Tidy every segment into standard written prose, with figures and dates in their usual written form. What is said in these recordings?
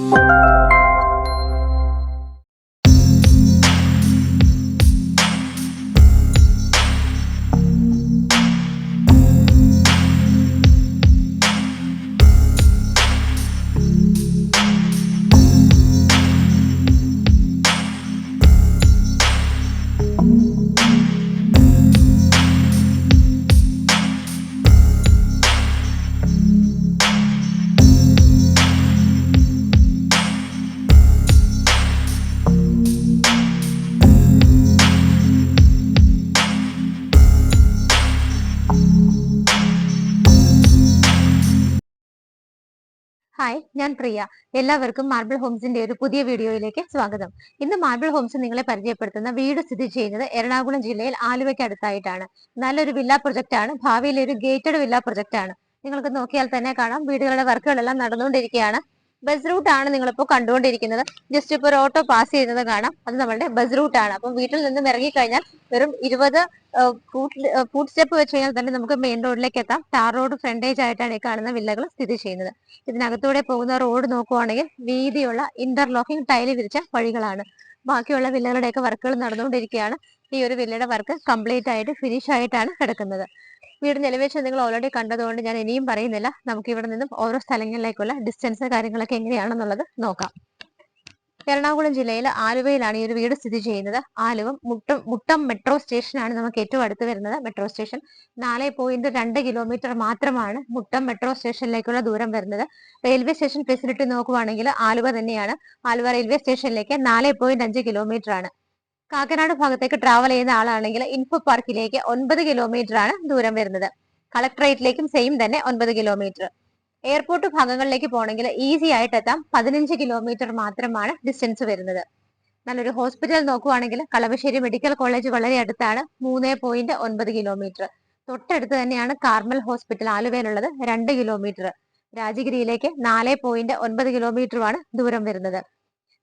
Hi, ഞാൻ പ്രിയ. എല്ലാവർക്കും marble ഹോംസിന്റെ ഒരു പുതിയ വീഡിയോയിലേക്ക് സ്വാഗതം. ഇന്ന് മാർബിൾ ഹോംസ് നിങ്ങളെ പരിചയപ്പെടുത്തുന്ന വീട് സ്ഥിതി ചെയ്യുന്നത് എറണാകുളം ജില്ലയിൽ ആലുവയ്ക്ക് അടുത്തായിട്ടാണ്. നല്ലൊരു വില്ല പ്രൊജക്ട് ആണ്. ഭാവിയിലെ ഒരു ഗേറ്റഡ് വില്ല പ്രൊജക്ട് ആണ്. നിങ്ങൾക്ക് നോക്കിയാൽ തന്നെ കാണാം, വീടുകളുടെ വർക്കുകളെല്ലാം നടന്നുകൊണ്ടിരിക്കുകയാണ്. ബസ് റൂട്ട് ആണ് നിങ്ങളിപ്പോൾ കണ്ടുകൊണ്ടിരിക്കുന്നത്. ജസ്റ്റ് ഇപ്പോൾ ഒരു ഓട്ടോ പാസ് ചെയ്യുന്നത് കാണാം. അത് നമ്മളുടെ ബസ് റൂട്ട് ആണ്. അപ്പം വീട്ടിൽ നിന്നും ഇറങ്ങിക്കഴിഞ്ഞാൽ വെറും 20 ഫുഡ് സ്റ്റെപ്പ് വെച്ച് കഴിഞ്ഞാൽ തന്നെ നമുക്ക് മെയിൻ റോഡിലേക്ക് എത്താം. ടാർ റോഡ് ഫ്രണ്ടേജ് ആയിട്ടാണ് ഈ കാണുന്ന വില്ലകൾ സ്ഥിതി ചെയ്യുന്നത്. ഇതിനകത്തൂടെ പോകുന്ന റോഡ് നോക്കുവാണെങ്കിൽ വീതിയുള്ള ഇന്റർലോക്കിംഗ് ടൈല് വിരിച്ച വഴികളാണ്. ബാക്കിയുള്ള വില്ലകളുടെയൊക്കെ വർക്കുകൾ നടന്നുകൊണ്ടിരിക്കുകയാണ്. ഈ ഒരു വില്ലയുടെ വർക്ക് കംപ്ലീറ്റ് ആയിട്ട് ഫിനിഷ് ആയിട്ടാണ് കിടക്കുന്നത്. വീടിന്റെ എലിവേഷൻ നിങ്ങൾ ഓൾറെഡി കണ്ടതുകൊണ്ട് ഞാൻ ഇനിയും പറയുന്നില്ല. നമുക്ക് ഇവിടെ നിന്നും ഓരോ സ്ഥലങ്ങളിലേക്കുള്ള ഡിസ്റ്റൻസ് കാര്യങ്ങളൊക്കെ എങ്ങനെയാണെന്നുള്ളത് നോക്കാം. എറണാകുളം ജില്ലയിലെ ആലുവയിലാണ് ഈ ഒരു വീട് സ്ഥിതി ചെയ്യുന്നത്. ആലുവ മുട്ടം മെട്രോ സ്റ്റേഷനാണ് നമുക്ക് ഏറ്റവും അടുത്ത് വരുന്നത്. മെട്രോ സ്റ്റേഷൻ 4.2 കിലോമീറ്റർ മാത്രമാണ് മുട്ടം മെട്രോ സ്റ്റേഷനിലേക്കുള്ള ദൂരം വരുന്നത്. റെയിൽവേ സ്റ്റേഷൻ ഫെസിലിറ്റി നോക്കുവാണെങ്കിൽ ആലുവ തന്നെയാണ്. ആലുവ റെയിൽവേ സ്റ്റേഷനിലേക്ക് 4.5 കിലോമീറ്റർ ആണ്. കാക്കനാട് ഭാഗത്തേക്ക് ട്രാവൽ ചെയ്യുന്ന ആളാണെങ്കിൽ ഇൻഫോ പാർക്കിലേക്ക് 9 കിലോമീറ്റർ ആണ് ദൂരം വരുന്നത്. കളക്ടറേറ്റിലേക്കും സെയിം തന്നെ 9 കിലോമീറ്റർ. എയർപോർട്ട് ഭാഗങ്ങളിലേക്ക് പോകണമെങ്കിൽ ഈസി ആയിട്ട് എത്താം. 15 കിലോമീറ്റർ മാത്രമാണ് ഡിസ്റ്റൻസ് വരുന്നത്. നല്ലൊരു ഹോസ്പിറ്റൽ നോക്കുവാണെങ്കിൽ കളമശ്ശേരി മെഡിക്കൽ കോളേജ് വളരെ അടുത്താണ്. 3.9 കിലോമീറ്റർ. തൊട്ടടുത്ത് തന്നെയാണ് കാർമൽ ഹോസ്പിറ്റൽ ആലുവയിലുള്ളത്, 2 കിലോമീറ്റർ. രാജഗിരിയിലേക്ക് 4.9 കിലോമീറ്ററുമാണ് ദൂരം വരുന്നത്.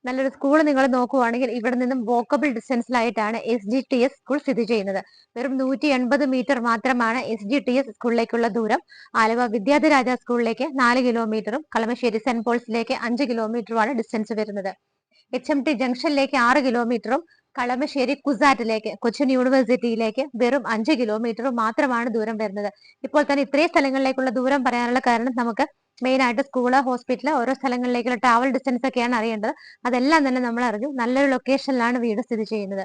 നല്ലൊരു സ്കൂൾ നിങ്ങൾ നോക്കുവാണെങ്കിൽ ഇവിടെ നിന്നും വോക്കബിൾ ഡിസ്റ്റൻസിലായിട്ടാണ് SGTS സ്കൂൾ സ്ഥിതി ചെയ്യുന്നത്. വെറും 180 മീറ്റർ മാത്രമാണ് SGTS സ്കൂളിലേക്കുള്ള ദൂരം. ആലുവ വിദ്യാധിരാജ സ്കൂളിലേക്ക് 4 കിലോമീറ്ററും കളമശ്ശേരി സെന്റ് പോൾസിലേക്ക് 5 കിലോമീറ്ററുമാണ് ഡിസ്റ്റൻസ് വരുന്നത്. HMT ജംഗ്ഷനിലേക്ക് 6 കിലോമീറ്ററും കളമശ്ശേരി കുസാറ്റിലേക്ക് കൊച്ചിൻ യൂണിവേഴ്സിറ്റിയിലേക്ക് വെറും 5 കിലോമീറ്ററും മാത്രമാണ് ദൂരം വരുന്നത്. ഇപ്പോൾ തന്നെ ഇത്രയും സ്ഥലങ്ങളിലേക്കുള്ള ദൂരം പറയാനുള്ള കാരണം നമുക്ക് മെയിൻ ആയിട്ട് സ്കൂള്, ഹോസ്പിറ്റല്, ഓരോ സ്ഥലങ്ങളിലേക്കുള്ള ട്രാവൽ ഡിസ്റ്റൻസ് ഒക്കെയാണ് അറിയേണ്ടത്. അതെല്ലാം തന്നെ നമ്മൾ അറിഞ്ഞു. നല്ലൊരു ലൊക്കേഷനിലാണ് വീട് സ്ഥിതി ചെയ്യുന്നത്.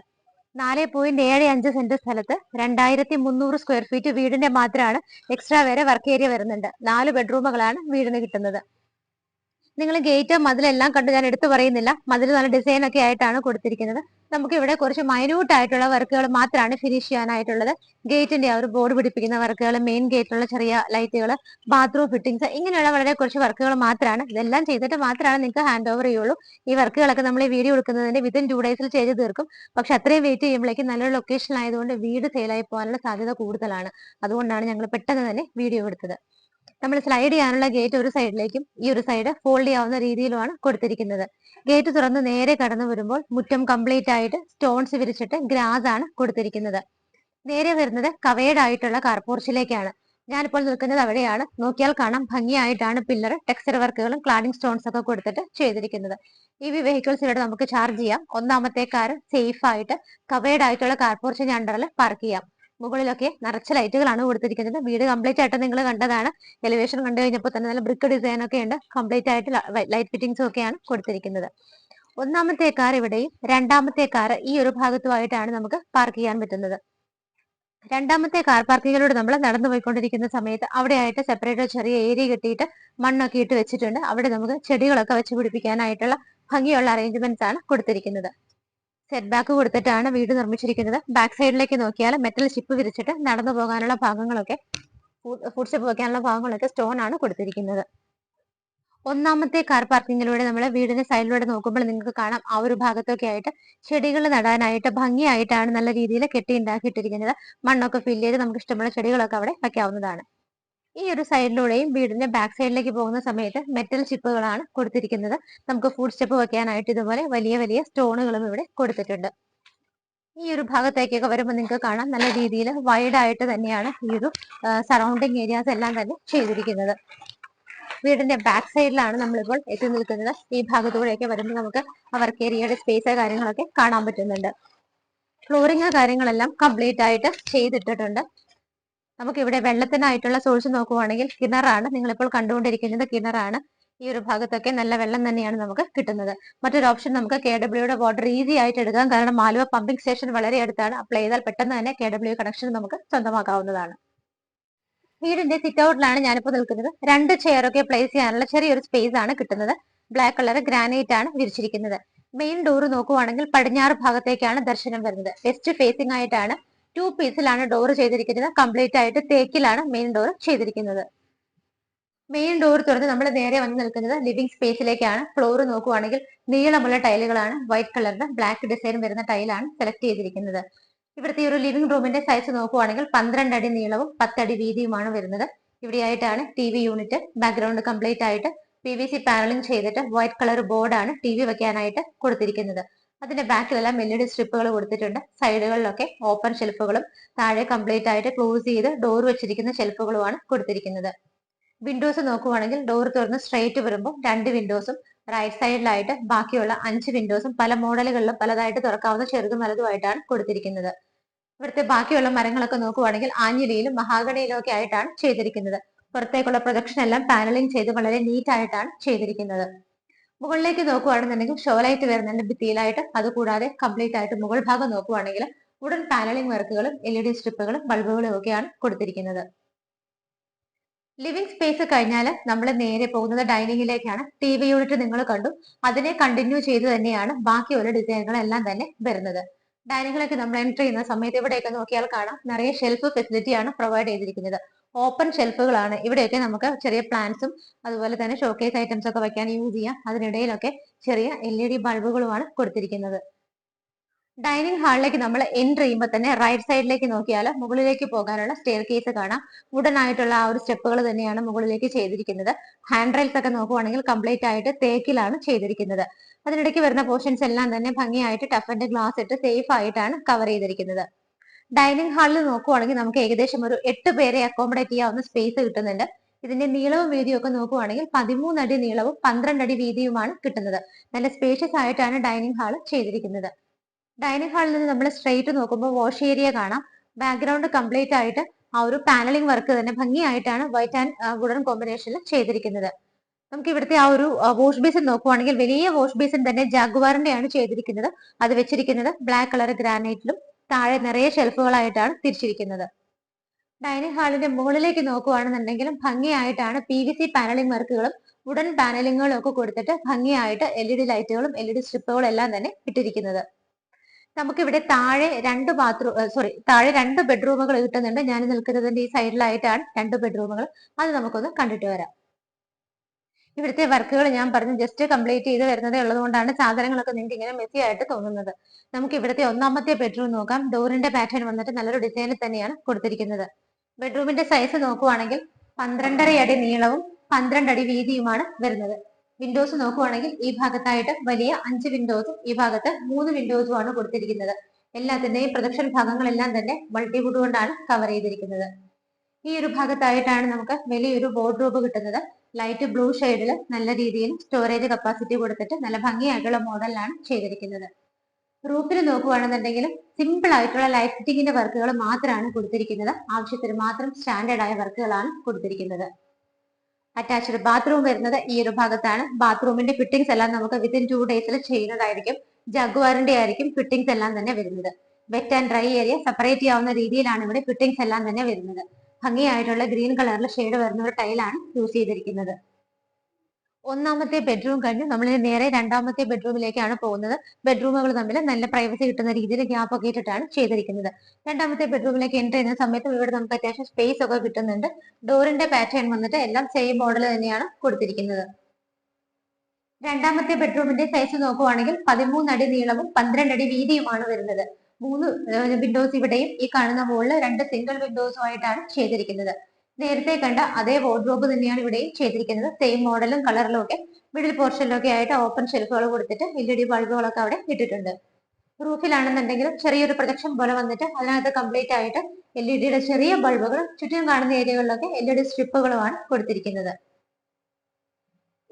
4.75 സെന്റ് സ്ഥലത്ത് 2300 സ്ക്വയർ ഫീറ്റ് വീടിന്റെ മാത്രമാണ്. എക്സ്ട്രാ വേറെ വർക്ക് ഏരിയ വരുന്നുണ്ട്. 4 ബെഡ്റൂമുകളാണ് വീടിന് കിട്ടുന്നത്. നിങ്ങൾ ഗേറ്റ് മതിലെല്ലാം കണ്ട് ഞാൻ എടുത്തു പറയുന്നില്ല. മതിൽ നല്ല ഡിസൈൻ ഒക്കെ ആയിട്ടാണ് കൊടുത്തിരിക്കുന്നത്. നമുക്ക് ഇവിടെ കുറച്ച് മൈന്യൂട്ട് ആയിട്ടുള്ള വർക്കുകൾ മാത്രമാണ് ഫിനിഷ് ചെയ്യാനായിട്ടുള്ളത്. ഗേറ്റിന്റെ ആ ഒരു ബോർഡ് പിടിപ്പിക്കുന്ന വർക്കുകൾ, മെയിൻ ഗേറ്റിലുള്ള ചെറിയ ലൈറ്റുകൾ, ബാത്റൂം ഫിറ്റിംഗ്സ്, ഇങ്ങനെയുള്ള വളരെ കുറച്ച് വർക്കുകൾ മാത്രമാണ്. ഇതെല്ലാം ചെയ്തിട്ട് മാത്രമാണ് നിങ്ങൾക്ക് ഹാൻഡ് ഓവർ ചെയ്യുള്ളൂ. ഈ വർക്കുകളൊക്കെ നമ്മൾ ഈ വീഡിയോ എടുക്കുന്നതിന്റെ വിത്തിൻ 2 ഡേയ്സിൽ ചെയ്ത് തീർക്കും. പക്ഷെ അത്രയും വെയിറ്റ് ചെയ്യുമ്പോഴേക്കും നല്ലൊരു ലൊക്കേഷൻ ആയതുകൊണ്ട് വീട് സെയിലായി പോകാനുള്ള സാധ്യത കൂടുതലാണ്. അതുകൊണ്ടാണ് ഞങ്ങൾ പെട്ടെന്ന് തന്നെ വീഡിയോ എടുത്തത്. നമ്മൾ സ്ലൈഡ് ചെയ്യാനുള്ള ഗേറ്റ് ഒരു സൈഡിലേക്കും ഈ ഒരു സൈഡ് ഫോൾഡ് ചെയ്യാവുന്ന രീതിയിലുമാണ് കൊടുത്തിരിക്കുന്നത്. ഗേറ്റ് തുറന്ന് നേരെ കടന്നു വരുമ്പോൾ മുറ്റം കംപ്ലീറ്റ് ആയിട്ട് സ്റ്റോൺസ് വിരിച്ചിട്ട് ഗ്രാസ് ആണ് കൊടുത്തിരിക്കുന്നത്. നേരെ വരുന്നത് കവേഡ് ആയിട്ടുള്ള കാർപോർച്ചിലേക്കാണ്. ഞാനിപ്പോൾ നിൽക്കുന്നത് അവിടെയാണ്. നോക്കിയാൽ കാണാം, ഭംഗിയായിട്ടാണ് പില്ലർ, ടെക്സ്ചർ വർക്കുകളും ക്ലാഡിംഗ് സ്റ്റോൺസ് ഒക്കെ കൊടുത്തിട്ട് ചെയ്തിരിക്കുന്നത്. ഈ വെഹിക്കിൾസ് ഇവിടെ നമുക്ക് ചാർജ് ചെയ്യാം. ഒന്നാമത്തെ കാർ സേഫ് ആയിട്ട് കവേഡ് ആയിട്ടുള്ള കാർപോർച്ചിന്റെ അണ്ടറിൽ പാർക്ക് ചെയ്യാം. മുകളിലൊക്കെ നിറച്ച ലൈറ്റുകളാണ് കൊടുത്തിരിക്കുന്നത്. വീട് കംപ്ലീറ്റ് ആയിട്ട് നിങ്ങൾ കണ്ടതാണ്. എലിവേഷൻ കണ്ടു കഴിഞ്ഞപ്പോൾ തന്നെ നല്ല ബ്രിക്ക് ഡിസൈൻ ഒക്കെ ഉണ്ട്. കംപ്ലീറ്റ് ആയിട്ട് ലൈറ്റ് ഫിറ്റിംഗ്സും ഒക്കെയാണ് കൊടുത്തിരിക്കുന്നത്. ഒന്നാമത്തെ കാർ ഇവിടെയും രണ്ടാമത്തെ കാർ ഈ ഒരു ഭാഗത്തുമായിട്ടാണ് നമുക്ക് പാർക്ക് ചെയ്യാൻ പറ്റുന്നത്. രണ്ടാമത്തെ കാർ പാർക്കിങ്ങിലൂടെ നമ്മൾ നടന്നു പോയിക്കൊണ്ടിരിക്കുന്ന സമയത്ത് അവിടെയായിട്ട് സെപ്പറേറ്റ് ചെറിയ ഏരിയ കെട്ടിയിട്ട് മണ്ണൊക്കെ ഇട്ട് വെച്ചിട്ടുണ്ട്. അവിടെ നമുക്ക് ചെടികളൊക്കെ വെച്ച് പിടിപ്പിക്കാനായിട്ടുള്ള ഭംഗിയുള്ള അറേഞ്ച്മെന്റ്സ് ആണ് കൊടുത്തിരിക്കുന്നത്. സെറ്റ് ബാക്ക് കൊടുത്തിട്ടാണ് വീട് നിർമ്മിച്ചിരിക്കുന്നത്. ബാക്ക് സൈഡിലേക്ക് നോക്കിയാൽ മെറ്റൽ ഷിപ്പ് വിരിച്ചിട്ട് നടന്നു പോകാനുള്ള ഭാഗങ്ങളൊക്കെ, ഫുഡ് സ്റ്റെപ്പ് വെക്കാനുള്ള ഭാഗങ്ങളൊക്കെ സ്റ്റോൺ ആണ് കൊടുത്തിരിക്കുന്നത്. ഒന്നാമത്തെ കാർ പാർക്കിങ്ങിലൂടെ നമ്മൾ വീടിന്റെ സൈഡിലൂടെ നോക്കുമ്പോൾ നിങ്ങൾക്ക് കാണാം, ആ ഒരു ഭാഗത്തൊക്കെ ആയിട്ട് ചെടികൾ നടാനായിട്ട് ഭംഗിയായിട്ടാണ് നല്ല രീതിയിൽ കെട്ടി ഉണ്ടാക്കിയിട്ടിരിക്കുന്നത്. മണ്ണൊക്കെ ഫില്ല് ചെയ്ത് നമുക്ക് ഇഷ്ടമുള്ള ചെടികളൊക്കെ അവിടെ വയ്ക്കാവുന്നതാണ്. ഈ ഒരു സൈഡിലൂടെയും വീടിന്റെ ബാക്ക് സൈഡിലേക്ക് പോകുന്ന സമയത്ത് മെറ്റൽ ചിപ്പുകളാണ് കൊടുത്തിരിക്കുന്നത്. നമുക്ക് ഫുഡ് സ്റ്റെപ്പ് വെക്കാനായിട്ട് ഇതുപോലെ വലിയ വലിയ സ്റ്റോണുകളും ഇവിടെ കൊടുത്തിട്ടുണ്ട്. ഈ ഒരു ഭാഗത്തേക്കൊക്കെ വരുമ്പോൾ നിങ്ങൾക്ക് കാണാം, നല്ല രീതിയിൽ വൈഡ് ആയിട്ട് തന്നെയാണ് ഈ ഒരു സറൗണ്ടിങ് ഏരിയാസ് എല്ലാം തന്നെ ചെയ്തിരിക്കുന്നത്. വീടിന്റെ ബാക്ക് സൈഡിലാണ് നമ്മളിപ്പോൾ എത്തി നിൽക്കുന്നത്. ഈ ഭാഗത്തൂടെയൊക്കെ വരുമ്പോൾ നമുക്ക് വർക്ക് ഏരിയയുടെ സ്പേസ് കാര്യങ്ങളൊക്കെ കാണാൻ പറ്റുന്നുണ്ട്. ഫ്ലോറിംഗ് കാര്യങ്ങളെല്ലാം കംപ്ലീറ്റ് ആയിട്ട് ചെയ്തിട്ടിട്ടുണ്ട്. നമുക്ക് ഇവിടെ വെള്ളത്തിനായിട്ടുള്ള സോഴ്സ് നോക്കുവാണെങ്കിൽ കിണറാണ്. നിങ്ങളിപ്പോൾ കണ്ടുകൊണ്ടിരിക്കുന്നത് കിണറാണ്. ഈ ഒരു ഭാഗത്തൊക്കെ നല്ല വെള്ളം തന്നെയാണ് നമുക്ക് കിട്ടുന്നത്. മറ്റൊരു ഓപ്ഷൻ നമുക്ക് KWയുടെ വാട്ടർ ഈസി ആയിട്ട് എടുക്കാം. കാരണം ആലുവ പമ്പിംഗ് സ്റ്റേഷൻ വളരെ അടുത്താണ്. അപ്ലൈ ചെയ്താൽ പെട്ടെന്ന് തന്നെ KW കണക്ഷൻ നമുക്ക് സ്വന്തമാക്കാവുന്നതാണ്. വീടിന്റെ സിറ്റ് ഔട്ടിലാണ് ഞാനിപ്പോൾ നിൽക്കുന്നത്. 2 ചെയറൊക്കെ പ്ലേസ് ചെയ്യാനുള്ള ചെറിയൊരു സ്പേസ് ആണ് കിട്ടുന്നത്. ബ്ലാക്ക് കളർ ഗ്രാനൈറ്റ് ആണ് വിരിച്ചിരിക്കുന്നത്. മെയിൻ ഡോർ നോക്കുവാണെങ്കിൽ പടിഞ്ഞാറ് ഭാഗത്തേക്കാണ് ദർശനം വരുന്നത്. വെസ്റ്റ് ഫേസിംഗ് ആയിട്ടാണ് 2 പീസിലാണ് ഡോർ ചെയ്തിരിക്കുന്നത്. കംപ്ലീറ്റ് ആയിട്ട് തേക്കിലാണ് മെയിൻ ഡോർ ചെയ്തിരിക്കുന്നത്. മെയിൻ ഡോർ തുറന്ന് നമ്മൾ നേരെ വന്ന് നിൽക്കുന്നത് ലിവിംഗ് സ്പേസിലേക്കാണ്. ഫ്ലോർ നോക്കുവാണെങ്കിൽ നീളമുള്ള ടൈലുകളാണ്. വൈറ്റ് കളറിന്റെ ബ്ലാക്ക് ഡിസൈൻ വരുന്ന ടൈലാണ് സെലക്ട് ചെയ്തിരിക്കുന്നത്. ഇവിടുത്തെ ഒരു ലിവിംഗ് റൂമിന്റെ സൈസ് നോക്കുവാണെങ്കിൽ 12 അടി നീളവും 10 അടി വീതിയുമാണ് വരുന്നത്. ഇവിടെയായിട്ടാണ് TV യൂണിറ്റ്. ബാക്ക്ഗ്രൗണ്ട് കംപ്ലീറ്റ് ആയിട്ട് PVC പാനലിംഗ് ചെയ്തിട്ട് വൈറ്റ് കളർ ബോർഡാണ് TV വെക്കാനായിട്ട് കൊടുത്തിരിക്കുന്നത്. അതിന്റെ ബാക്കിലെല്ലാം LED സ്ട്രിപ്പുകൾ കൊടുത്തിട്ടുണ്ട്. സൈഡുകളിലൊക്കെ ഓപ്പൺ ഷെൽഫുകളും താഴെ കംപ്ലീറ്റ് ആയിട്ട് ക്ലോസ് ചെയ്ത് ഡോർ വെച്ചിരിക്കുന്ന ഷെൽഫുകളുമാണ് കൊടുത്തിരിക്കുന്നത്. വിൻഡോസ് നോക്കുവാണെങ്കിൽ ഡോർ തുറന്ന് സ്ട്രൈറ്റ് വരുമ്പോൾ 2 വിൻഡോസും റൈറ്റ് സൈഡിലായിട്ട് ബാക്കിയുള്ള 5 വിൻഡോസും പല മോഡലുകളിലും പലതായിട്ട് തുറക്കാവുന്ന ചെറുതും വലുതുമായിട്ടാണ് കൊടുത്തിരിക്കുന്നത്. ഇവിടുത്തെ ബാക്കിയുള്ള മരങ്ങളൊക്കെ നോക്കുവാണെങ്കിൽ ആഞ്ഞിലിയിലും മഹാഗണിയിലും ഒക്കെ ആയിട്ടാണ് ചെയ്തിരിക്കുന്നത്. പുറത്തേക്കുള്ള പ്രൊജക്ഷൻ എല്ലാം പാനലിംഗ് ചെയ്ത് വളരെ നീറ്റ് ആയിട്ടാണ് ചെയ്തിരിക്കുന്നത്. മുകളിലേക്ക് നോക്കുവാണെന്നുണ്ടെങ്കിൽ ഷോലൈറ്റ് വരുന്നുണ്ട് ഭിത്തിയിലായിട്ട്. അതുകൂടാതെ കംപ്ലീറ്റ് ആയിട്ട് മുകൾ ഭാഗം നോക്കുവാണെങ്കിൽ വുഡൻ പാനലിംഗ് വർക്കുകളും LED സ്ട്രിപ്പുകളും ബൾബുകളും ഒക്കെയാണ് കൊടുത്തിരിക്കുന്നത്. ലിവിംഗ് സ്പേസ് കഴിഞ്ഞാൽ നമ്മൾ നേരെ പോകുന്നത് ഡൈനിങ്ങിലേക്കാണ്. TV യൂണിറ്റ് നിങ്ങൾ കണ്ടു. അതിനെ കണ്ടിന്യൂ ചെയ്ത് തന്നെയാണ് ബാക്കിയുള്ള ഡിസൈനുകളെല്ലാം തന്നെ വരുന്നത്. ഡൈനിങ്ങിലേക്ക് നമ്മൾ എൻട്രി ചെയ്യുന്ന സമയത്ത് ഇവിടെയൊക്കെ നോക്കിയാൽ കാണാം നിറയെ ഷെൽഫ് ഫെസിലിറ്റിയാണ് പ്രൊവൈഡ് ചെയ്തിരിക്കുന്നത്. ഓപ്പൺ ഷെൽഫുകളാണ്. ഇവിടെയൊക്കെ നമുക്ക് ചെറിയ പ്ലാന്റ്സും അതുപോലെ തന്നെ ഷോക്കേസ് ഐറ്റംസ് ഒക്കെ വെക്കാൻ യൂസ് ചെയ്യാം. അതിനിടയിലൊക്കെ ചെറിയ LED ബൾബുകളുമാണ് കൊടുത്തിരിക്കുന്നത്. ഡൈനിങ് ഹാളിലേക്ക് നമ്മൾ എൻട്രി ചെയ്യുമ്പോൾ തന്നെ റൈറ്റ് സൈഡിലേക്ക് നോക്കിയാൽ മുകളിലേക്ക് പോകാനുള്ള സ്റ്റെയർ കേസ് കാണാം. വുഡൻ ആയിട്ടുള്ള ആ ഒരു സ്റ്റെപ്പുകൾ തന്നെയാണ് മുകളിലേക്ക് ചെയ്തിരിക്കുന്നത്. ഹാൻഡ് റെയിൽസ് ഒക്കെ നോക്കുവാണെങ്കിൽ കംപ്ലീറ്റ് ആയിട്ട് തേക്കിലാണ് ചെയ്തിരിക്കുന്നത്. അതിനിടയ്ക്ക് വരുന്ന പോർഷൻസ് എല്ലാം തന്നെ ഭംഗിയായിട്ട് ടഫ് ആൻഡ് ഗ്ലാസ് ഇട്ട് സേഫ് ആയിട്ടാണ് കവർ ചെയ്തിരിക്കുന്നത്. ഡൈനിങ് ഹാളിൽ നോക്കുവാണെങ്കിൽ നമുക്ക് ഏകദേശം ഒരു 8 പേരെ അക്കോമഡേറ്റ് ചെയ്യാവുന്ന സ്പേസ് കിട്ടുന്നുണ്ട്. ഇതിന്റെ നീളവും വീതിയും ഒക്കെ നോക്കുവാണെങ്കിൽ 13 അടി നീളവും 12 അടി വീതിയുമാണ് കിട്ടുന്നത്. നല്ല സ്പേഷ്യസ് ആയിട്ടാണ് ഡൈനിങ് ഹാൾ ചെയ്തിരിക്കുന്നത്. ഡൈനിങ് ഹാളിൽ നിന്ന് നമ്മൾ സ്ട്രെയിറ്റ് നോക്കുമ്പോൾ വാഷ് ഏരിയ കാണാം. ബാക്ക്ഗ്രൗണ്ട് കംപ്ലീറ്റ് ആയിട്ട് ആ ഒരു പാനലിംഗ് വർക്ക് തന്നെ ഭംഗിയായിട്ടാണ് വൈറ്റ് ആൻഡ് വുഡൻ കോമ്പിനേഷനിൽ ചെയ്തിരിക്കുന്നത്. നമുക്ക് ഇവിടുത്തെ ആ ഒരു വാഷ് ബേസിൻ നോക്കുവാണെങ്കിൽ വലിയ വാഷ് ബേസിൻ തന്നെ ജാഗ്വാറിന്റെയാണ് ചെയ്തിരിക്കുന്നത്. അത് വെച്ചിരിക്കുന്നത് ബ്ലാക്ക് കളർ ഗ്രാനൈറ്റിലും താഴെ നിറയെ ഷെൽഫുകളായിട്ടാണ് തിരിച്ചിരിക്കുന്നത്. ഡൈനിങ് ഹാളിന്റെ മുകളിലേക്ക് നോക്കുവാണെന്നുണ്ടെങ്കിലും ഭംഗിയായിട്ടാണ് PVC പാനലിംഗ് വർക്കുകളും വുഡൻ പാനലിങ്ങുകളും ഒക്കെ കൊടുത്തിട്ട് ഭംഗിയായിട്ട് LED ലൈറ്റുകളും LED സ്ട്രിപ്പുകളും എല്ലാം തന്നെ ഇട്ടിരിക്കുന്നത്. നമുക്കിവിടെ താഴെ 2 ബെഡ്റൂമുകൾ കിട്ടുന്നുണ്ട്. ഞാൻ നിൽക്കുന്നതിന്റെ ഈ സൈഡിലായിട്ടാണ് 2 ബെഡ്റൂമുകൾ. അത് നമുക്കൊന്ന് കണ്ടിട്ട് വരാം. ഇവിടുത്തെ വർക്കുകൾ ഞാൻ പറഞ്ഞു ജസ്റ്റ് കംപ്ലീറ്റ് ചെയ്ത് വരുന്നതേ ഉള്ളതുകൊണ്ടാണ് സാധനങ്ങളൊക്കെ നിങ്ങൾക്ക് ഇങ്ങനെ മെസ്സി ആയിട്ട് തോന്നുന്നത്. നമുക്ക് ഇവിടുത്തെ 1ാമത്തെ ബെഡ്റൂം നോക്കാം. ഡോറിന്റെ പാറ്റേൺ വന്നിട്ട് നല്ലൊരു ഡിസൈനിൽ തന്നെയാണ് കൊടുത്തിരിക്കുന്നത്. ബെഡ്റൂമിന്റെ സൈസ് നോക്കുവാണെങ്കിൽ 12.5 അടി നീളവും 12 അടി വീതിയുമാണ് വരുന്നത്. വിൻഡോസ് നോക്കുവാണെങ്കിൽ ഈ ഭാഗത്തായിട്ട് വലിയ 5 വിൻഡോസും ഈ ഭാഗത്ത് 3 വിൻഡോസും ആണ് കൊടുത്തിരിക്കുന്നത്. എല്ലാത്തിന്റെയും പ്രൊജക്ഷൻ ഭാഗങ്ങളെല്ലാം തന്നെ മൾട്ടിവുഡ് കൊണ്ടാണ് കവർ ചെയ്തിരിക്കുന്നത്. ഈ ഒരു ഭാഗത്തായിട്ടാണ് നമുക്ക് വലിയൊരു വാർഡ്രോബ് കിട്ടുന്നത്. ലൈറ്റ് ബ്ലൂ ഷെയ്ഡിൽ നല്ല രീതിയിൽ സ്റ്റോറേജ് കപ്പാസിറ്റി കൊടുത്തിട്ട് നല്ല ഭംഗിയായിട്ടുള്ള മോഡലിലാണ് ചെയ്തിരിക്കുന്നത്. റൂഫിൽ നോക്കുവാണെന്നുണ്ടെങ്കിൽ സിമ്പിൾ ആയിട്ടുള്ള ലൈറ്റ് ഫിറ്റിംഗിന്റെ വർക്കുകൾ മാത്രമാണ് കൊടുത്തിരിക്കുന്നത്. ആവശ്യത്തിന് മാത്രം സ്റ്റാൻഡേർഡ് ആയ വർക്കുകളാണ് കൊടുത്തിരിക്കുന്നത്. അറ്റാച്ച്ഡ് ബാത്റൂം വരുന്നത് ഈ ഒരു ഭാഗത്താണ്. ബാത്റൂമിന്റെ ഫിറ്റിംഗ്സ് എല്ലാം നമുക്ക് വിത്തിൻ 2 ഡേയ്സിൽ ചെയ്യുന്നതായിരിക്കും. ജഗ്വാറിന്റെ ആയിരിക്കും ഫിറ്റിംഗ്സ് എല്ലാം തന്നെ വരുന്നത്. Wet and dry area separate ചെയ്യാവുന്ന രീതിയിലാണ് ഇവിടെ ഫിറ്റിംഗ്സ് എല്ലാം തന്നെ വരുന്നത്. ഭംഗിയായിട്ടുള്ള ഗ്രീൻ കളറിൽ ഷെയ്ഡ് വരുന്ന ഒരു ടൈലാണ് യൂസ് ചെയ്തിരിക്കുന്നത്. 1ാമത്തെ ബെഡ്റൂം കഴിഞ്ഞ് നമ്മൾ നേരെ 2ാമത്തെ ബെഡ്റൂമിലേക്കാണ് പോകുന്നത്. ബെഡ്റൂമുകൾ തമ്മിൽ നല്ല പ്രൈവസി കിട്ടുന്ന രീതിയിൽ ഗ്യാപ്പ് ഒക്കെ ഇട്ടിട്ടാണ് ചെയ്തിരിക്കുന്നത്. 2ാമത്തെ ബെഡ്റൂമിലേക്ക് എൻ്റർ ചെയ്യുന്ന സമയത്ത് ഇവിടെ നമുക്ക് അത്യാവശ്യം സ്പേസ് ഒക്കെ കിട്ടുന്നുണ്ട്. ഡോറിന്റെ പാറ്റേൺ വന്നിട്ട് എല്ലാം സെയിം മോഡൽ തന്നെയാണ് കൊടുത്തിരിക്കുന്നത്. 2ാമത്തെ ബെഡ്റൂമിന്റെ സൈസ് നോക്കുവാണെങ്കിൽ 13 അടി നീളവും 12 അടി വീതിയുമാണ് വരുന്നത്. 3 വിൻഡോസ് ഇവിടെയും ഈ കാണുന്ന ഹോളിൽ 2 സിംഗിൾ വിൻഡോസും ആയിട്ടാണ് ചെയ്തിരിക്കുന്നത്. നേരത്തെ കണ്ട അതേ വാർഡ്രോബ് തന്നെയാണ് ഇവിടെയും ചെയ്തിരിക്കുന്നത്. സെയിം മോഡലും കളറിലും ഒക്കെ മിഡിൽ പോർഷനിലൊക്കെ ആയിട്ട് ഓപ്പൺ ഷെൽഫുകൾ കൊടുത്തിട്ട് LED ബൾബുകളൊക്കെ അവിടെ ഇട്ടിട്ടുണ്ട്. റൂഫിലാണെന്നുണ്ടെങ്കിലും ചെറിയൊരു പ്രൊജക്ഷൻ പോലെ വന്നിട്ട് അതിനകത്ത് കംപ്ലീറ്റ് ആയിട്ട് LEDയുടെ ചെറിയ ബൾബുകൾ, ചുറ്റും കാണുന്ന ഏരിയകളിലൊക്കെ LED സ്ട്രിപ്പുകളുമാണ് കൊടുത്തിരിക്കുന്നത്.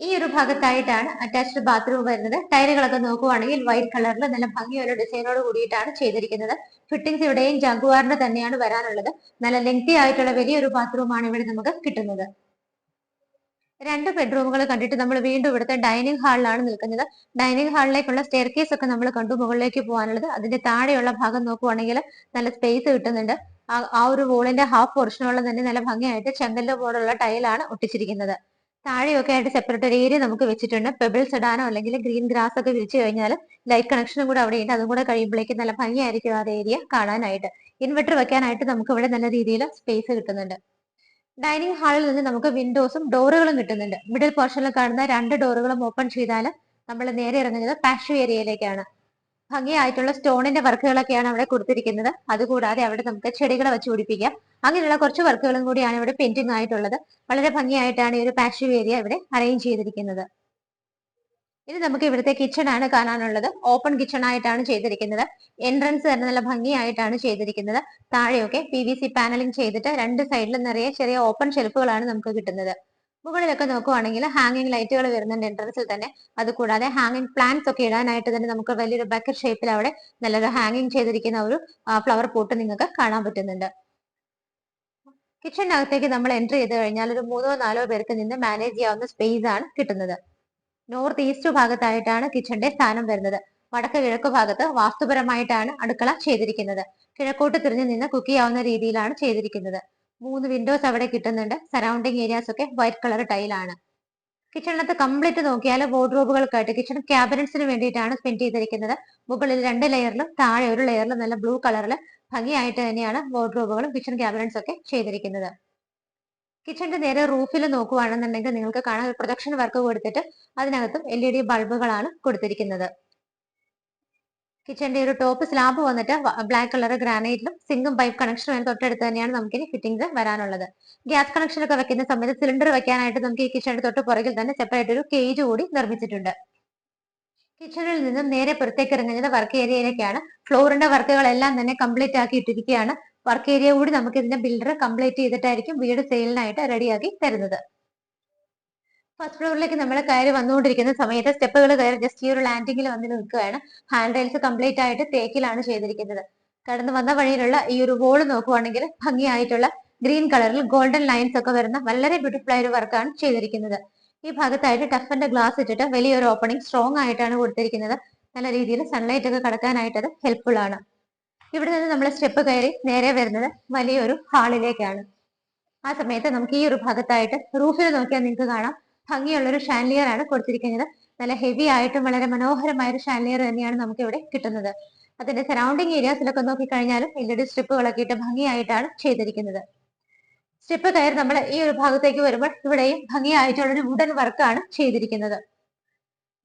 ഈ ഒരു ഭാഗത്തായിട്ടാണ് അറ്റാച്ച്ഡ് ബാത്റൂം വരുന്നത്. ടൈലുകളൊക്കെ നോക്കുവാണെങ്കിൽ വൈറ്റ് കളറിൽ നല്ല ഭംഗിയുള്ള ഡിസൈനോട് കൂടിയിട്ടാണ് ചെയ്തിരിക്കുന്നത്. ഫിറ്റിംഗ്സ് ഇവിടെയും ജാഗ്വാറിന്റെ തന്നെയാണ് വരാനുള്ളത്. നല്ല ലെങ്തി ആയിട്ടുള്ള വലിയൊരു ബാത്റൂമാണ് ഇവിടെ നമുക്ക് കിട്ടുന്നത്. രണ്ട് ബെഡ്റൂമുകൾ കണ്ടിട്ട് നമ്മൾ വീണ്ടും ഇവിടുത്തെ ഡൈനിങ് ഹാളിലാണ് നിൽക്കുന്നത്. ഡൈനിങ് ഹാളിലേക്കുള്ള സ്റ്റെയർ കേസ് ഒക്കെ നമ്മൾ കണ്ടു മുകളിലേക്ക് പോകാനുള്ളത്. അതിന്റെ താഴെയുള്ള ഭാഗം നോക്കുവാണെങ്കിൽ നല്ല സ്പേസ് കിട്ടുന്നുണ്ട്. ആ ഒരു വോളിന്റെ ഹാഫ് പോർഷനോളം തന്നെ നല്ല ഭംഗിയായിട്ട് ചെങ്കല്ല് പോലുള്ള ടൈലാണ് ഒട്ടിച്ചിരിക്കുന്നത്. താഴെയൊക്കെ ആയിട്ട് സെപ്പറേറ്റ് ഒരു ഏരിയ നമുക്ക് വെച്ചിട്ടുണ്ട്. പെബിൾസ് ഇടാനോ അല്ലെങ്കിൽ ഗ്രീൻ ഗ്രാസ് ഒക്കെ വിരിച്ചു കഴിഞ്ഞാൽ ലൈറ്റ് കണക്ഷനും കൂടെ അവിടെ ഉണ്ട്. അതും കൂടെ കഴിയുമ്പോഴേക്ക് നല്ല ഭംഗിയായിരിക്കും ആ ഏരിയ കാണാനായിട്ട്. ഇൻവെർട്ടർ വെക്കാനായിട്ട് നമുക്ക് ഇവിടെ നല്ല രീതിയിൽ സ്പേസ് കിട്ടുന്നുണ്ട്. ഡൈനിങ് ഹാളിൽ നിന്ന് നമുക്ക് വിൻഡോസും ഡോറുകളും കിട്ടുന്നുണ്ട്. മിഡിൽ പോർഷനിൽ കാണുന്ന രണ്ട് ഡോറുകളും ഓപ്പൺ ചെയ്താൽ നമ്മൾ നേരെ ഇറങ്ങുന്നത് പാഷ്യോ ഏരിയയിലേക്കാണ്. ഭംഗിയായിട്ടുള്ള സ്റ്റോണിന്റെ വർക്കുകളൊക്കെയാണ് അവിടെ കൊടുത്തിരിക്കുന്നത്. അതുകൂടാതെ അവിടെ നമുക്ക് ചെടികളെ വെച്ച് പിടിപ്പിക്കാം. അങ്ങനെയുള്ള കുറച്ച് വർക്കുകളും കൂടിയാണ് ഇവിടെ പെയിന്റിംഗ് ആയിട്ടുള്ളത്. വളരെ ഭംഗിയായിട്ടാണ് ഈ ഒരു പാഷ്യോ ഏരിയ ഇവിടെ അറേഞ്ച് ചെയ്തിരിക്കുന്നത്. ഇനി നമുക്ക് ഇവിടുത്തെ കിച്ചൺ ആണ് കാണാനുള്ളത്. ഓപ്പൺ കിച്ചൺ ആയിട്ടാണ് ചെയ്തിരിക്കുന്നത്. എൻട്രൻസ് തന്നെ നല്ല ഭംഗിയായിട്ടാണ് ചെയ്തിരിക്കുന്നത്. താഴെയൊക്കെ PVC പാനലിംഗ് ചെയ്തിട്ട് രണ്ട് സൈഡിലും നിറയെ ചെറിയ ഓപ്പൺ ഷെൽഫുകളാണ് നമുക്ക് കിട്ടുന്നത്. മുകളിലൊക്കെ നോക്കുവാണെങ്കിൽ ഹാങ്ങിങ് ലൈറ്റുകൾ വരുന്നുണ്ട് എൻട്രൻസിൽ തന്നെ. അതുകൂടാതെ ഹാങ്ങിങ് പ്ലാന്റ്സ് ഒക്കെ ഇടാനായിട്ട് തന്നെ നമുക്ക് വലിയൊരു ബക്കറ്റ് ഷേപ്പിൽ അവിടെ നല്ലൊരു ഹാങ്ങിങ് ചെയ്തിരിക്കുന്ന ഒരു ഫ്ലവർ പോട്ട് നിങ്ങൾക്ക് കാണാൻ പറ്റുന്നുണ്ട്. കിച്ചണിനകത്തേക്ക് നമ്മൾ എൻട്രി ചെയ്ത് കഴിഞ്ഞാൽ ഒരു 3-4 പേർക്ക് നിന്ന് മാനേജ് ചെയ്യാവുന്ന സ്പേസ് ആണ് കിട്ടുന്നത്. നോർത്ത് ഈസ്റ്റ് ഭാഗത്തായിട്ടാണ് കിച്ചന്റെ സ്ഥാനം വരുന്നത്. വടക്ക് കിഴക്ക് ഭാഗത്ത് വാസ്തുപരമായിട്ടാണ് അടുക്കള ചെയ്തിരിക്കുന്നത്. കിഴക്കോട്ട് തിരിഞ്ഞു നിന്ന് കുക്ക് ചെയ്യാവുന്ന രീതിയിലാണ് ചെയ്തിരിക്കുന്നത്. 3 വിൻഡോസ് അവിടെ കിട്ടുന്നുണ്ട്. സറൗണ്ടിങ് ഏരിയാസ് ഒക്കെ വൈറ്റ് കളർ ടൈലാണ്. കിച്ചണിനകത്ത് കംപ്ലീറ്റ് നോക്കിയാൽ വാർഡ്രോബുകൾക്കായിട്ട് കിച്ചൺ ക്യാബിനറ്റ്സിന് വേണ്ടിയിട്ടാണ് സ്പെൻഡ് ചെയ്തിരിക്കുന്നത്. മുകളിൽ 2 ലെയറിലും താഴെ ഒരു ലെയറിലും നല്ല ബ്ലൂ കളറിൽ ഭംഗിയായിട്ട് തന്നെയാണ് വാർഡ്രോബുകളും കിച്ചൺ ക്യാബിനറ്റ്സ് ഒക്കെ ചെയ്തിരിക്കുന്നത്. കിച്ചന്റെ നേരെ റൂഫിൽ നോക്കുകയാണെന്നുണ്ടെങ്കിൽ നിങ്ങൾക്ക് കാണാൻ പ്രൊജക്ഷൻ വർക്ക് കൊടുത്തിട്ട് അതിനകത്തും LED ബൾബുകളാണ് കൊടുത്തിരിക്കുന്നത്. കിച്ചന്റെ ഒരു ടോപ്പ് സ്ലാബ് വന്നിട്ട് ബ്ലാക്ക് കളർ ഗ്രാനൈറ്റിലും സിങ്കും പൈപ്പ് കണക്ഷനും തൊട്ടടുത്ത് തന്നെയാണ് നമുക്കിനി ഫിറ്റിംഗ്സ് വരാനുള്ളത്. ഗ്യാസ് കണക്ഷൻ ഒക്കെ വെക്കുന്ന സമയത്ത് സിലിണ്ടർ വെക്കാനായിട്ട് നമുക്ക് ഈ കിച്ചന്റെ തൊട്ട് പുറകിൽ തന്നെ സെപ്പറേറ്റ് ഒരു കേജ് കൂടി നിർമ്മിച്ചിട്ടുണ്ട്. കിച്ചണിൽ നിന്നും നേരെ പുറത്തേക്ക് ഇറങ്ങുന്നത് വർക്ക് ഏരിയയിലേക്കാണ്. ഫ്ലോറിന്റെ വർക്കുകളെല്ലാം തന്നെ കംപ്ലീറ്റ് ആക്കി ഇട്ടിരിക്കുകയാണ്. വർക്ക് ഏരിയ കൂടി നമുക്ക് ഇതിന്റെ ബിൽഡർ കംപ്ലീറ്റ് ചെയ്തിട്ടായിരിക്കും വീട് സെയിലിനായിട്ട് റെഡിയാക്കി തരുന്നത്. ഫസ്റ്റ് ഫ്ലോറിലേക്ക് നമ്മൾ കയറി വന്നുകൊണ്ടിരിക്കുന്ന സമയത്ത് സ്റ്റെപ്പുകൾ കയറി ജസ്റ്റ് ഈ ഒരു ലാൻഡിങ്ങിൽ വന്ന് നിൽക്കുകയാണ്. ഹാൻഡ് റെയിൽസ് കംപ്ലീറ്റ് ആയിട്ട് തേക്കിലാണ് ചെയ്തിരിക്കുന്നത്. കടന്നു വന്ന വഴിയിലുള്ള ഈ ഒരു വോള് നോക്കുവാണെങ്കിൽ ഭംഗിയായിട്ടുള്ള ഗ്രീൻ കളറിൽ ഗോൾഡൻ ലൈൻസ് ഒക്കെ വരുന്ന വളരെ ബ്യൂട്ടിഫുൾ ആയ ഒരു വർക്കാണ് ചെയ്തിരിക്കുന്നത്. ഈ ഭാഗത്തായിട്ട് ടഫന്റെ ഗ്ലാസ് ഇട്ടിട്ട് വലിയൊരു ഓപ്പണിംഗ് സ്ട്രോങ് ആയിട്ടാണ് കൊടുത്തിരിക്കുന്നത്. നല്ല രീതിയിൽ സൺലൈറ്റ് ഒക്കെ കടക്കാനായിട്ട് അത് ഹെൽപ്ഫുൾ ആണ്. ഇവിടെ നിന്ന് നമ്മൾ സ്റ്റെപ്പ് കയറി നേരെ വരുന്നത് വലിയൊരു ഹാളിലേക്കാണ്. ആ സമയത്ത് നമുക്ക് ഈ ഒരു ഭാഗത്തായിട്ട് റൂഫിൽ നോക്കിയാൽ നിങ്ങൾക്ക് കാണാം ഭംഗിയുള്ള ഒരു ഷാൻലിയർ ആണ് കൊടുത്തിരിക്കുന്നത്. നല്ല ഹെവി ആയിട്ടും വളരെ മനോഹരമായ ഒരു ഷാൻലിയർ തന്നെയാണ് നമുക്ക് ഇവിടെ കിട്ടുന്നത്. അതിന്റെ സറൗണ്ടിങ് ഏരിയാസിലൊക്കെ നോക്കിക്കഴിഞ്ഞാലും LED സ്ട്രിപ്പുകളൊക്കെ ഇട്ട് ഭംഗിയായിട്ടാണ് ചെയ്തിരിക്കുന്നത്. സ്റ്റെപ്പ് കയറി നമ്മൾ ഈ ഒരു ഭാഗത്തേക്ക് വരുമ്പോൾ ഇവിടെയും ഭംഗിയായിട്ടുള്ള ഒരു വുഡൻ വർക്കാണ് ചെയ്തിരിക്കുന്നത്.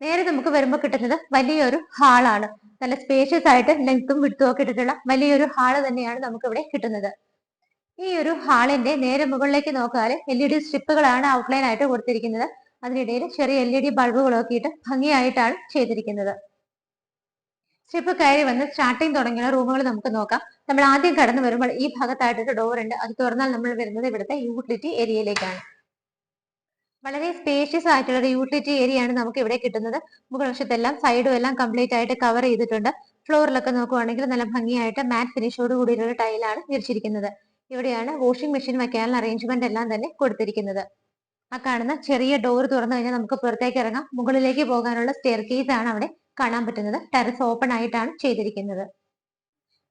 നേരെ നമുക്ക് വരുമ്പോൾ കിട്ടുന്നത് വലിയൊരു ഹാളാണ്. നല്ല സ്പേഷ്യസ് ആയിട്ട് ലെങ്ത്തും വിഡ്ത്തും ഒക്കെ ഇട്ടിട്ടുള്ള വലിയൊരു ഹാള് തന്നെയാണ് നമുക്ക് ഇവിടെ കിട്ടുന്നത്. ഈ ഒരു ഹാളിന്റെ നേരെ മുകളിലേക്ക് നോക്കിയാൽ LED സ്ട്രിപ്പുകളാണ് ഔട്ട്ലൈൻ ആയിട്ട് കൊടുത്തിരിക്കുന്നത്. അതിനിടയിൽ ചെറിയ LED ബൾബുകളൊക്കെ ഇട്ട് ഭംഗിയായിട്ടാണ് ചെയ്തിരിക്കുന്നത്. സ്റ്റെപ്പ് കയറി വന്ന് സ്റ്റാർട്ടിങ് തുടങ്ങിയ റൂമുകൾ നമുക്ക് നോക്കാം. നമ്മൾ ആദ്യം കടന്നു വരുമ്പോൾ ഈ ഭാഗത്തായിട്ടൊരു ഡോർ ഉണ്ട്. അത് തുറന്നാൽ നമ്മൾ വരുന്നത് ഇവിടുത്തെ യൂട്ടിലിറ്റി ഏരിയയിലേക്കാണ്. വളരെ സ്പേഷ്യസ് ആയിട്ടുള്ള ഒരു യൂട്ടിലിറ്റി ഏരിയ ആണ് നമുക്ക് ഇവിടെ കിട്ടുന്നത്. മുകൾ വശത്തെല്ലാം സൈഡും എല്ലാം കംപ്ലീറ്റ് ആയിട്ട് കവർ ചെയ്തിട്ടുണ്ട്. ഫ്ലോറിലൊക്കെ നോക്കുവാണെങ്കിൽ നല്ല ഭംഗിയായിട്ട് മാറ്റ് ഫിനിഷോട് കൂടിയുള്ള ടൈലാണ് വിരിച്ചിരിക്കുന്നത്. ഇവിടെയാണ് വാഷിംഗ് മെഷീൻ വെക്കാനുള്ള അറേഞ്ച്മെന്റ് എല്ലാം തന്നെ കൊടുത്തിരിക്കുന്നത്. ആ കാണുന്ന ചെറിയ ഡോർ തുറന്നു കഴിഞ്ഞാൽ നമുക്ക് പുറത്തേക്ക് ഇറങ്ങാം. മുകളിലേക്ക് പോകാനുള്ള സ്റ്റെയർ കേസ് ആണ് അവിടെ കാണാൻ പറ്റുന്നത്. ടെറസ് ഓപ്പൺ ആയിട്ടാണ് ചെയ്തിരിക്കുന്നത്.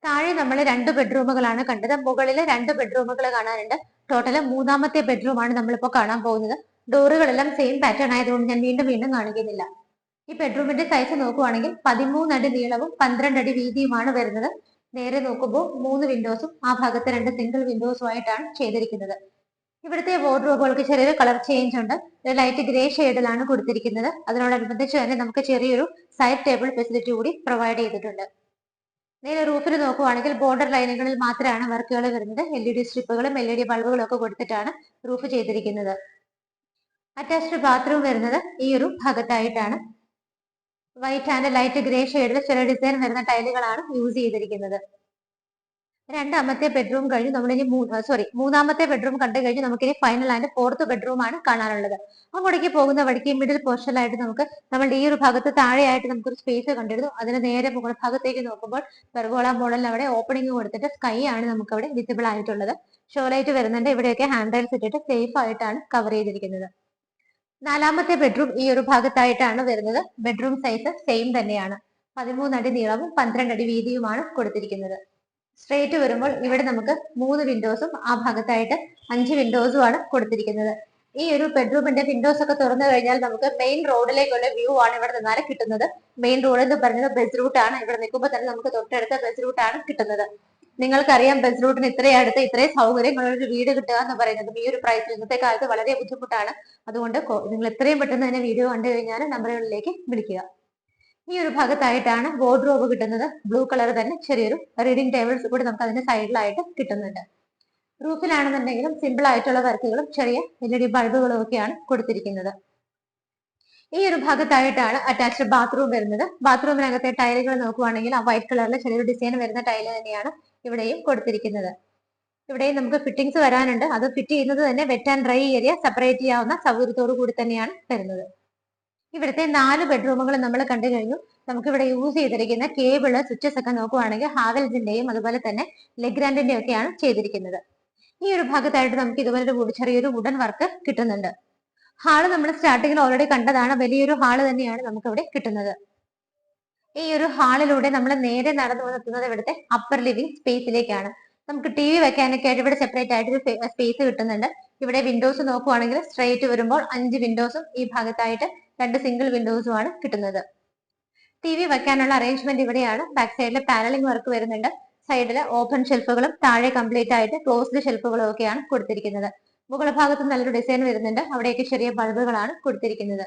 താഴെ നമ്മൾ 2 ബെഡ്റൂമുകളാണ് കണ്ടത്. മുകളിൽ 2 ബെഡ്റൂമുകൾ കാണാനുണ്ട്. ടോട്ടൽ 3-ാമത്തെ ബെഡ്റൂമാണ് നമ്മളിപ്പോൾ കാണാൻ പോകുന്നത്. ഡോറുകളെല്ലാം സെയിം പാറ്റേൺ ആയതുകൊണ്ട് ഞാൻ വീണ്ടും കാണിക്കുന്നില്ല. ഈ ബെഡ്റൂമിന്റെ സൈസ് നോക്കുവാണെങ്കിൽ 13 അടി നീളവും 12 അടി വീതിയുമാണ് വരുന്നത്. നേരെ നോക്കുമ്പോൾ 3 വിൻഡോസും ആ ഭാഗത്ത് 2 സിംഗിൾ വിൻഡോസും ആയിട്ടാണ് ചെയ്തിരിക്കുന്നത്. ഇവിടുത്തെ വാർഡ്രോബുകൾക്ക് ചെറിയൊരു കളർ ചേഞ്ച് ഉണ്ട്. ഒരു ലൈറ്റ് ഗ്രേ ഷെയ്ഡിലാണ് കൊടുത്തിരിക്കുന്നത്. അതിനോടനുബന്ധിച്ച് തന്നെ നമുക്ക് ചെറിയൊരു സൈഡ് ടേബിൾ ഫെസിലിറ്റി കൂടി പ്രൊവൈഡ് ചെയ്തിട്ടുണ്ട്. നേരെ റൂഫിൽ നോക്കുവാണെങ്കിൽ ബോർഡർ ലൈനുകളിൽ മാത്രമാണ് വർക്കുകൾ വരുന്നത്. LED സ്ട്രിപ്പുകളും LED ബൾബുകളും ഒക്കെ കൊടുത്തിട്ടാണ് റൂഫ് ചെയ്തിരിക്കുന്നത്. അറ്റാച്ച്ഡ് ബാത്റൂം വരുന്നത് ഈ ഒരു ഭാഗത്തായിട്ടാണ്. വൈറ്റ് ആൻഡ് ലൈറ്റ് ഗ്രേ ഷെയ്ഡിൽ ചെറിയ ഡിസൈൻ വരുന്ന ടൈലുകളാണ് യൂസ് ചെയ്തിരിക്കുന്നത്. രണ്ടാമത്തെ ബെഡ്റൂം കഴിഞ്ഞ് നമ്മളിനി മൂന്നാമത്തെ ബെഡ്റൂം കണ്ടു കഴിഞ്ഞ് നമുക്കിനി ഫൈനൽ ആൻഡ് ഫോർത്ത് ബെഡ്റൂം ആണ് കാണാനുള്ളത്. അങ്ങോട്ടേക്ക് പോകുന്ന വഴിക്ക് മിഡിൽ പോർഷനിലായിട്ട് നമ്മളുടെ ഈ ഒരു ഭാഗത്ത് താഴെയായിട്ട് നമുക്കൊരു സ്പേസ് കണ്ടിരുന്നു. അതിന് നേരെ മുകൾ ഭാഗത്തേക്ക് നോക്കുമ്പോൾ പെർഗോള മോഡലിൽ അവിടെ ഓപ്പണിംഗ് കൊടുത്തിട്ട് സ്കൈ ആണ് നമുക്ക് അവിടെ വിസിബിൾ ആയിട്ടുള്ളത്. ഷോലൈറ്റ് വരുന്നുണ്ട്. ഇവിടെയൊക്കെ ഹാൻഡ് റൈൽസ് ഇട്ടിട്ട് സേഫ് ആയിട്ടാണ് കവർ ചെയ്തിരിക്കുന്നത്. നാലാമത്തെ ബെഡ്റൂം ഈ ഒരു ഭാഗത്തായിട്ടാണ് വരുന്നത്. ബെഡ്റൂം സൈസ് സെയിം തന്നെയാണ്. 13 അടി നീളവും 12 അടി വീതിയുമാണ് കൊടുത്തിരിക്കുന്നത്. സ്ട്രേറ്റ് വരുമ്പോൾ ഇവിടെ നമുക്ക് 3 വിൻഡോസും ആ ഭാഗത്തായിട്ട് 5 വിൻഡോസും ആണ് കൊടുത്തിരിക്കുന്നത്. ഈ ഒരു ബെഡ്റൂമിന്റെ വിൻഡോസ് ഒക്കെ തുറന്നു കഴിഞ്ഞാൽ നമുക്ക് മെയിൻ റോഡിലേക്കുള്ള വ്യൂ ആണ് ഇവിടെ നിന്നാണ് കിട്ടുന്നത്. മെയിൻ റോഡ് എന്ന് പറയുന്നത് ബസ് റൂട്ട് ആണ്. ഇവിടെ നിൽക്കുമ്പോൾ തന്നെ നമുക്ക് തൊട്ടടുത്ത ബസ് റൂട്ട് ആണ് കിട്ടുന്നത്. നിങ്ങൾക്കറിയാം ബസ് റൂട്ടിന് ഇത്രയും അടുത്ത് ഇത്രയും സൗകര്യങ്ങളുള്ള ഒരു വീട് കിട്ടുക എന്ന് പറയുന്നത് ഈ ഒരു പ്രൈസിൽ ഇന്നത്തെ കാലത്ത് വളരെ ബുദ്ധിമുട്ടാണ്. അതുകൊണ്ട് നിങ്ങൾ എത്രയും പെട്ടെന്ന് തന്നെ വീഡിയോ കണ്ടു കഴിഞ്ഞാൽ നമ്പറുകളിലേക്ക് വിളിക്കുക. ഈ ഒരു ഭാഗത്തായിട്ടാണ് വാർഡ്രോബ് കിട്ടുന്നത്. ബ്ലൂ കളർ തന്നെ ചെറിയൊരു റീഡിംഗ് ടേബിൾസ് കൂടി നമുക്ക് അതിന്റെ സൈഡിലായിട്ട് കിട്ടുന്നുണ്ട്. റൂഫിലാണെന്നുണ്ടെങ്കിലും സിമ്പിൾ ആയിട്ടുള്ള വർക്കുകളും ചെറിയ LED ബൾബുകളും ഒക്കെയാണ് കൊടുത്തിരിക്കുന്നത്. ഈ ഒരു ഭാഗത്തായിട്ടാണ് അറ്റാച്ച്ഡ് ബാത്റൂം വരുന്നത്. ബാത്റൂമിനകത്തെ ടൈലുകൾ നോക്കുവാണെങ്കിൽ ആ വൈറ്റ് കളറിൽ ചെറിയൊരു ഡിസൈൻ വരുന്ന ടൈല് തന്നെയാണ് ഇവിടെയും കൊടുത്തിരിക്കുന്നത്. ഇവിടെയും നമുക്ക് ഫിറ്റിംഗ്സ് വരാനുണ്ട്. അത് ഫിറ്റ് ചെയ്യുന്നത് തന്നെ wet and dry area separate ചെയ്യാവുന്ന സൗകര്യത്തോടു കൂടി തന്നെയാണ് വരുന്നത്. ഇവിടുത്തെ 4 ബെഡ്റൂമുകൾ നമ്മൾ കണ്ടു കഴിഞ്ഞു. നമുക്ക് ഇവിടെ യൂസ് ചെയ്തിരിക്കുന്ന കേബിള് സ്വിച്ചസ് ഒക്കെ നോക്കുവാണെങ്കിൽ ഹാവൽസിന്റെയും അതുപോലെ തന്നെ ലെഗ്രാൻഡിന്റെയും ഒക്കെയാണ് ചെയ്തിരിക്കുന്നത്. ഈ ഒരു ഭാഗത്തായിട്ട് നമുക്ക് ഇതുപോലെ ചെറിയൊരു വുഡൻ വർക്ക് കിട്ടുന്നുണ്ട്. ഹാള് നമ്മൾ സ്റ്റാർട്ടിങ്ങിൽ ഓൾറെഡി കണ്ടതാണ്. വലിയൊരു ഹാള് തന്നെയാണ് നമുക്ക് ഇവിടെ കിട്ടുന്നത്. ഈ ഒരു ഹാളിലൂടെ നമ്മൾ നേരെ നടന്നു വന്നെത്തുന്നത് ഇവിടുത്തെ അപ്പർ ലിവിംഗ് സ്പേസിലേക്കാണ്. നമുക്ക് TV വെക്കാനൊക്കെ ആയിട്ട് ഇവിടെ സെപ്പറേറ്റ് ആയിട്ട് ഒരു സ്പേസ് കിട്ടുന്നുണ്ട്. ഇവിടെ വിൻഡോസ് നോക്കുവാണെങ്കിൽ സ്ട്രൈറ്റ് വരുമ്പോൾ 5 വിൻഡോസും ഈ ഭാഗത്തായിട്ട് 2 സിംഗിൾ വിൻഡോസും ആണ് കിട്ടുന്നത്. TV വെക്കാനുള്ള അറേഞ്ച്മെന്റ് ഇവിടെയാണ്. ബാക്ക് സൈഡിൽ പാനലിംഗ് വർക്ക് വരുന്നുണ്ട്. സൈഡിൽ ഓപ്പൺ ഷെൽഫുകളും താഴെ കംപ്ലീറ്റ് ആയിട്ട് ക്ലോസ്ഡ് ഷെൽഫുകളും ഒക്കെയാണ് കൊടുത്തിരിക്കുന്നത്. മുകൾ ഭാഗത്ത് നല്ലൊരു ഡിസൈൻ വരുന്നുണ്ട്. അവിടെയൊക്കെ ചെറിയ ബൾബുകളാണ് കൊടുത്തിരിക്കുന്നത്.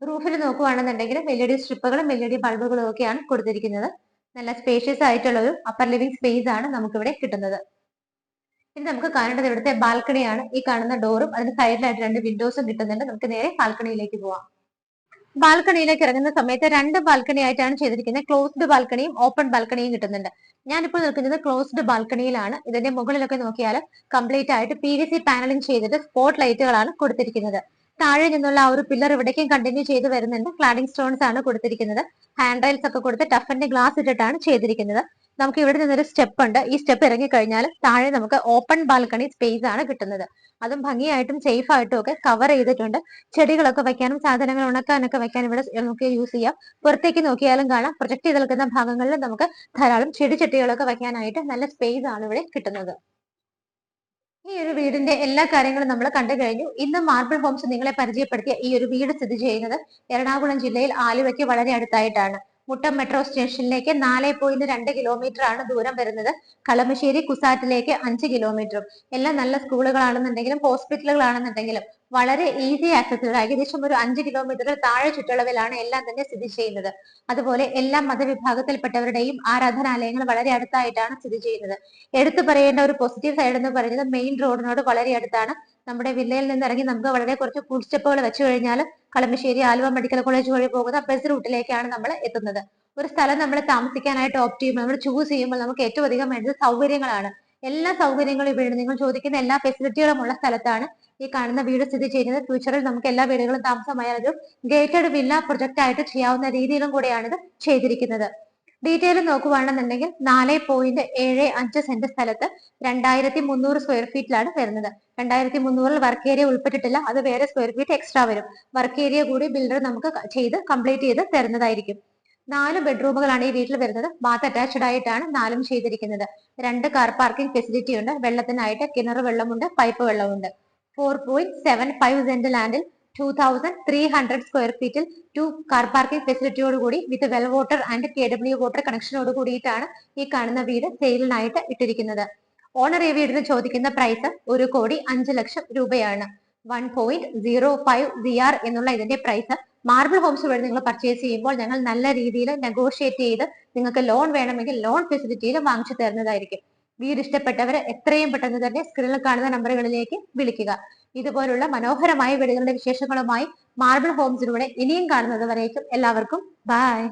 റൂഫിൽ നോക്കുവാണെന്നുണ്ടെങ്കിൽ LED സ്ട്രിപ്പുകളും LED ബൾബുകളും ഒക്കെയാണ് കൊടുത്തിരിക്കുന്നത്. നല്ല സ്പേഷ്യസ് ആയിട്ടുള്ള ഒരു അപ്പർ ലിവിംഗ് സ്പേസ് ആണ് നമുക്കിവിടെ കിട്ടുന്നത്. ഇനി നമുക്ക് കാണേണ്ടത് ഇവിടുത്തെ ബാൽക്കണിയാണ്. ഈ കാണുന്ന ഡോറും അതിന് സൈഡിലായിട്ട് 2 വിൻഡോസും കിട്ടുന്നുണ്ട്. നമുക്ക് നേരെ ബാൽക്കണിയിലേക്ക് പോവാം. ബാൽക്കണിയിലേക്ക് ഇറങ്ങുന്ന സമയത്ത് 2 ബാൽക്കണി ആയിട്ടാണ് ചെയ്തിരിക്കുന്നത്. ക്ലോസ്ഡ് ബാൽക്കണിയും ഓപ്പൺ ബാൽക്കണിയും കിട്ടുന്നുണ്ട്. ഞാനിപ്പോൾ നിൽക്കുന്നത് ക്ലോസ്ഡ് ബാൽക്കണിയിലാണ്. ഇതിന്റെ മുകളിലൊക്കെ നോക്കിയാൽ കംപ്ലീറ്റ് ആയിട്ട് PVC പാനലിംഗ് ചെയ്തിട്ട് സ്പോട്ട് ലൈറ്റുകളാണ് കൊടുത്തിരിക്കുന്നത്. താഴെ നിന്നുള്ള ആ ഒരു പില്ലർ ഇവിടേക്കും കണ്ടിന്യൂ ചെയ്ത് വരുന്നുണ്ട്. ക്ലാഡിംഗ് സ്റ്റോൺസ് ആണ് കൊടുത്തിരിക്കുന്നത്. ഹാൻഡ് റൈൽസ് ഒക്കെ കൊടുത്ത് ടഫന്റെ ഗ്ലാസ് ഇട്ടിട്ടാണ് ചെയ്തിരിക്കുന്നത്. നമുക്ക് ഇവിടെ നിന്നൊരു സ്റ്റെപ്പ് ഉണ്ട്. ഈ സ്റ്റെപ്പ് ഇറങ്ങി കഴിഞ്ഞാൽ താഴെ നമുക്ക് ഓപ്പൺ ബാൽക്കണി സ്പേസ് ആണ് കിട്ടുന്നത്. അതും ഭംഗിയായിട്ടും സേഫ് ആയിട്ടും ഒക്കെ കവർ ചെയ്തിട്ടുണ്ട്. ചെടികളൊക്കെ വെക്കാനും സാധനങ്ങൾ ഉണക്കാനൊക്കെ വെക്കാൻ ഇവിടെ നമുക്ക് യൂസ് ചെയ്യാം. പുറത്തേക്ക് നോക്കിയാലും കാണാം പ്രൊജക്ട് ചെയ്ത് നിൽക്കുന്ന ഭാഗങ്ങളിൽ നമുക്ക് ധാരാളം ചെടിച്ചട്ടികളൊക്കെ വെക്കാനായിട്ട് നല്ല സ്പേസ് ആണ് ഇവിടെ കിട്ടുന്നത്. ഈ ഒരു വീടിന്റെ എല്ലാ കാര്യങ്ങളും നമ്മൾ കണ്ടു കഴിഞ്ഞു. ഇന്ന് മാർബിൾ ഹോംസ് നിങ്ങളെ പരിചയപ്പെടുത്തിയ ഈ ഒരു വീട് സ്ഥിതി ചെയ്യുന്നത് എറണാകുളം ജില്ലയിൽ ആലുവയ്ക്ക് വളരെ അടുത്തായിട്ടാണ്. മുട്ടം മെട്രോ സ്റ്റേഷനിലേക്ക് 4.2 കിലോമീറ്റർ ആണ് ദൂരം വരുന്നത്. കളമശ്ശേരി കുസാറ്റിലേക്ക് 5 കിലോമീറ്ററും. എല്ലാം നല്ല സ്കൂളുകളാണെന്നുണ്ടെങ്കിലും ഹോസ്പിറ്റലുകളാണെന്നുണ്ടെങ്കിലും വളരെ ഈസി ആക്സസിബിൾ, ഏകദേശം ഒരു 5 കിലോമീറ്ററിൽ താഴെ ചുറ്റളവിലാണ് എല്ലാം തന്നെ സ്ഥിതി ചെയ്യുന്നത്. അതുപോലെ എല്ലാ മതവിഭാഗത്തിൽപ്പെട്ടവരുടെയും ആരാധനാലയങ്ങൾ വളരെ അടുത്തായിട്ടാണ് സ്ഥിതി ചെയ്യുന്നത്. എടുത്തു പറയേണ്ട ഒരു പോസിറ്റീവ് സൈഡ് എന്ന് പറയുന്നത് മെയിൻ റോഡിനോട് വളരെ അടുത്താണ്. നമ്മുടെ വില്ലയിൽ നിന്ന് ഇറങ്ങി നമുക്ക് വളരെ കുറച്ച് ഫുഡ് സ്റ്റെപ്പുകൾ വെച്ചു കഴിഞ്ഞാൽ കളമശ്ശേരി ആലുവ മെഡിക്കൽ കോളേജ് വഴി പോകുന്ന ബസ് റൂട്ടിലേക്കാണ് നമ്മൾ എത്തുന്നത്. ഒരു സ്ഥലം നമ്മൾ താമസിക്കാനായിട്ട് ഓപ്റ്റ് ചെയ്യുമ്പോൾ, നമ്മൾ ചൂസ് ചെയ്യുമ്പോൾ നമുക്ക് ഏറ്റവും അധികം വേണ്ടത് സൗകര്യങ്ങളാണ്. എല്ലാ സൗകര്യങ്ങളും ഇവിടെ നിങ്ങൾ ചോദിക്കുന്ന എല്ലാ ഫെസിലിറ്റികളും ഉള്ള സ്ഥലത്താണ് ഈ കാണുന്ന വീട് സ്ഥിതി ചെയ്യുന്നത്. ഫ്യൂച്ചറിൽ നമുക്ക് എല്ലാ വീടുകളും താമസമായാൽ ഒരു ഗേറ്റഡ് വില്ല പ്രൊജക്ട് ആയിട്ട് ചെയ്യാവുന്ന രീതിയിലും കൂടെയാണ് ഇത് ചെയ്തിരിക്കുന്നത്. ഡീറ്റെയിൽ നോക്കുവാണെന്നുണ്ടെങ്കിൽ 4.75 സെന്റ് സ്ഥലത്ത് 2300 സ്ക്വയർ ഫീറ്റിലാണ് വരുന്നത്. 2300 വർക്ക് ഏരിയ ഉൾപ്പെട്ടിട്ടില്ല. അത് വേറെ സ്ക്വയർ ഫീറ്റ് എക്സ്ട്രാ വരും. വർക്ക് ഏരിയ കൂടി ബിൽഡർ നമുക്ക് ചെയ്ത് കംപ്ലീറ്റ് ചെയ്ത് തരുന്നതായിരിക്കും. 4 ബെഡ്റൂമുകളാണ് ഈ വീട്ടിൽ വരുന്നത്. ബാത്ത് അറ്റാച്ച്ഡ് ആയിട്ടാണ് 4ഉം ചെയ്തിരിക്കുന്നത്. 2 കാർ പാർക്കിംഗ് ഫെസിലിറ്റി ഉണ്ട്. വെള്ളത്തിനായിട്ട് കിണർ വെള്ളമുണ്ട്, പൈപ്പ് വെള്ളമുണ്ട്. 4.75 സെന്റ് ലാൻഡിൽ 2300 സ്ക്വയർ ഫീറ്റിൽ 2 കാർ പാർക്കിംഗ് ഫെസിലിറ്റിയോട് കൂടി with well water and KW water കണക്ഷനോട് കൂടിയിട്ടാണ് ഈ കാണുന്ന വീട് സെയിലിനായിട്ട് ഇട്ടിരിക്കുന്നത്. ഓണർ ഈ വീടിന് ചോദിക്കുന്ന പ്രൈസ് 1,05,00,000 രൂപയാണ്. 1.05 CR എന്നുള്ള ഇതിന്റെ പ്രൈസ്. മാർബിൾ ഹോംസ് വഴി നിങ്ങൾ പർച്ചേസ് ചെയ്യുമ്പോൾ ഞങ്ങൾ നല്ല രീതിയിൽ നെഗോഷിയേറ്റ് ചെയ്ത് നിങ്ങൾക്ക് ലോൺ വേണമെങ്കിൽ ലോൺ ഫെസിലിറ്റിയിൽ വാങ്ങിച്ചു തരുന്നതായിരിക്കും. വീട് ഇഷ്ടപ്പെട്ടവർ എത്രയും പെട്ടെന്ന് തന്നെ സ്ക്രീനിൽ കാണുന്ന നമ്പറുകളിലേക്ക് വിളിക്കുക. ഇതുപോലുള്ള മനോഹരമായ വീടുകളുടെ വിശേഷങ്ങളുമായി മാർബിൾ ഹോംസിലൂടെ ഇനിയും കാണുന്നത് വരേക്കും എല്ലാവർക്കും ബൈ.